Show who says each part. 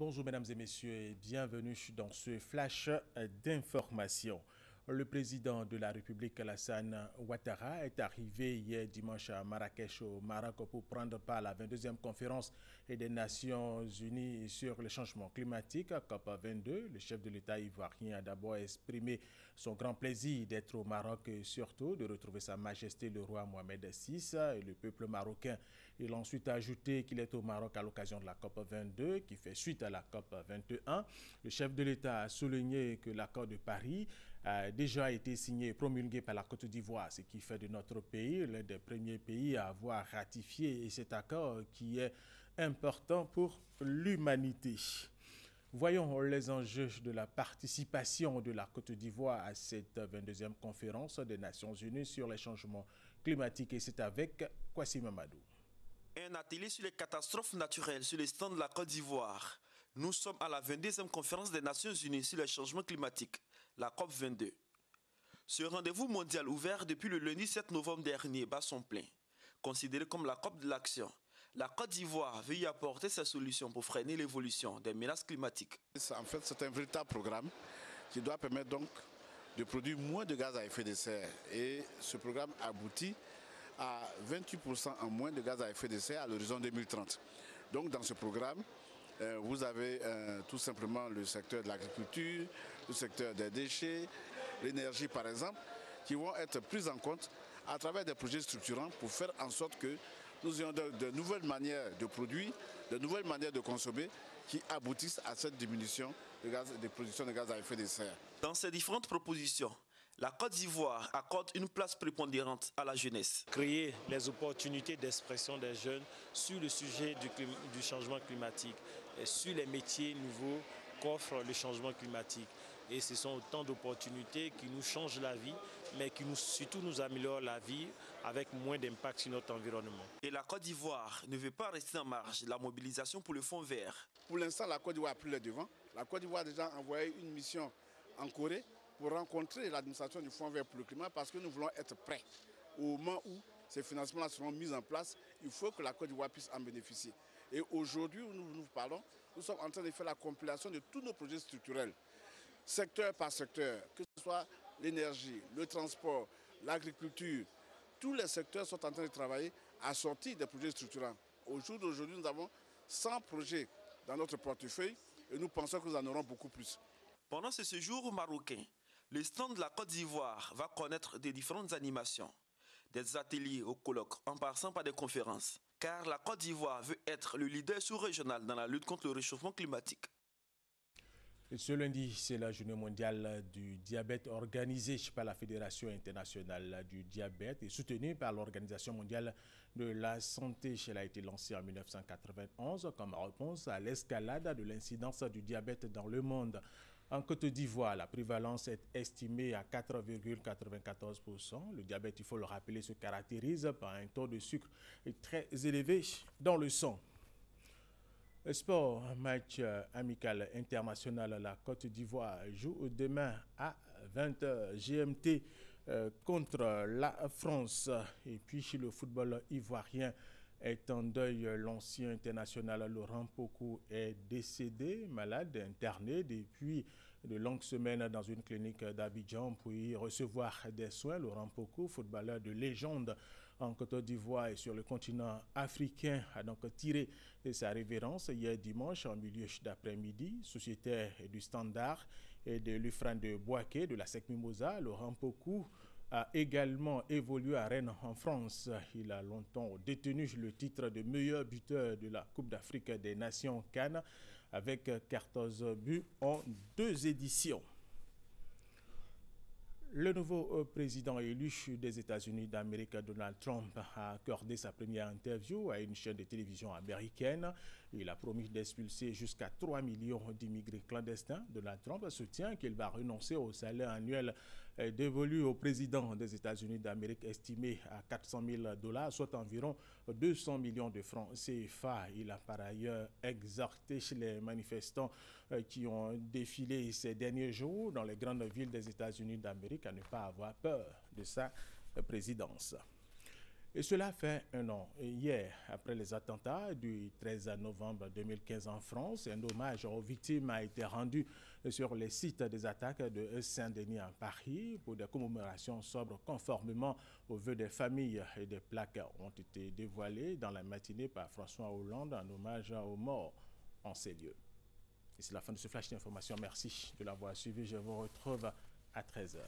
Speaker 1: Bonjour mesdames et messieurs et bienvenue dans ce flash d'information. Le président de la République, Alassane Ouattara, est arrivé hier dimanche à Marrakech au Maroc pour prendre part à la 22e conférence des Nations Unies sur le changement climatique, COP22. Le chef de l'État ivoirien a d'abord exprimé son grand plaisir d'être au Maroc et surtout de retrouver Sa Majesté le roi Mohamed VI et le peuple marocain. Il a ensuite ajouté qu'il est au Maroc à l'occasion de la COP22 qui fait suite à la COP21. Le chef de l'État a souligné que l'accord de Paris a déjà été signé et promulgué par la Côte d'Ivoire, ce qui fait de notre pays l'un des premiers pays à avoir ratifié cet accord qui est important pour l'humanité. Voyons les enjeux de la participation de la Côte d'Ivoire à cette 22e conférence des Nations Unies sur les changements climatiques et c'est avec Kwasi Mamadou.
Speaker 2: Un atelier sur les catastrophes naturelles sur les stands de la Côte d'Ivoire. Nous sommes à la 22e conférence des Nations Unies sur les changements climatiques, la COP22. Ce rendez-vous mondial ouvert depuis le lundi 7 novembre dernier bat son plein. Considéré comme la COP de l'action, la Côte d'Ivoire veut y apporter ses solutions pour freiner l'évolution des menaces climatiques.
Speaker 3: En fait, c'est un véritable programme qui doit permettre donc de produire moins de gaz à effet de serre. Et ce programme aboutit à 28% en moins de gaz à effet de serre à l'horizon 2030. Donc dans ce programme, vous avez tout simplement le secteur de l'agriculture, le secteur des déchets, l'énergie par exemple, qui vont être prises en compte à travers des projets structurants pour faire en sorte que nous ayons de nouvelles manières de produire, de nouvelles manières de consommer qui aboutissent à cette diminution de production de gaz à effet de serre.
Speaker 2: Dans ces différentes propositions, la Côte d'Ivoire accorde une place prépondérante à la jeunesse.
Speaker 4: Créer les opportunités d'expression des jeunes sur le sujet du changement climatique et sur les métiers nouveaux qu'offre le changement climatique. Et ce sont autant d'opportunités qui nous changent la vie, mais qui surtout nous améliorent la vie avec moins d'impact sur notre environnement.
Speaker 2: Et la Côte d'Ivoire ne veut pas rester en marge de la mobilisation pour le Fonds vert.
Speaker 3: Pour l'instant, la Côte d'Ivoire a pris le devant. La Côte d'Ivoire a déjà envoyé une mission en Corée pour rencontrer l'administration du Fonds vert pour le climat parce que nous voulons être prêts. Au moment où ces financements seront mis en place, il faut que la Côte d'Ivoire puisse en bénéficier. Et aujourd'hui, où nous parlons, nous sommes en train de faire la compilation de tous nos projets structurels, secteur par secteur, que ce soit l'énergie, le transport, l'agriculture. Tous les secteurs sont en train de travailler à sortir des projets structurants. Au jour d'aujourd'hui, nous avons 100 projets dans notre portefeuille et nous pensons que nous en aurons beaucoup plus.
Speaker 2: Pendant ce séjour marocain, le stand de la Côte d'Ivoire va connaître des différentes animations, des ateliers au colloque en passant par des conférences, car la Côte d'Ivoire veut être le leader sous-régional dans la lutte contre le réchauffement climatique.
Speaker 1: Ce lundi, c'est la journée mondiale du diabète organisée par la Fédération internationale du diabète et soutenue par l'Organisation mondiale de la santé. Elle a été lancée en 1991 comme réponse à l'escalade de l'incidence du diabète dans le monde. En Côte d'Ivoire, la prévalence est estimée à 4,94%. Le diabète, il faut le rappeler, se caractérise par un taux de sucre très élevé dans le sang. Sport, match amical international. La Côte d'Ivoire joue demain à 20h GMT contre la France. Et puis le football ivoirien est en deuil. L'ancien international Laurent Pokou est décédé, malade, interné depuis de longues semaines dans une clinique d'Abidjan pour y recevoir des soins. Laurent Pokou, footballeur de légende en Côte d'Ivoire et sur le continent africain, a donc tiré sa révérence hier dimanche en milieu d'après-midi. Sociétaire du Standard et de l'Ufran de Boaké de la SEC Mimosa, Laurent Pokou a également évolué à Rennes en France. Il a longtemps détenu le titre de meilleur buteur de la Coupe d'Afrique des Nations CAN avec 14 buts en 2 éditions. Le nouveau président élu des États-Unis d'Amérique, Donald Trump, a accordé sa première interview à une chaîne de télévision américaine. Il a promis d'expulser jusqu'à 3 millions d'immigrés clandestins. Donald Trump soutient qu'il va renoncer au salaire annuel dévolu au président des États-Unis d'Amérique, estimé à 400 000 $, soit environ 200 millions de francs CFA. Il a par ailleurs exhorté les manifestants qui ont défilé ces derniers jours dans les grandes villes des États-Unis d'Amérique à ne pas avoir peur de sa présidence. Et cela fait un an. Et hier, après les attentats du 13 novembre 2015 en France, un hommage aux victimes a été rendu sur les sites des attaques de Saint-Denis en Paris pour des commémorations sobres conformément aux vœux des familles, et des plaques ont été dévoilées dans la matinée par François Hollande en hommage aux morts en ces lieux. Et c'est la fin de ce flash d'information. Merci de l'avoir suivi. Je vous retrouve à 13h.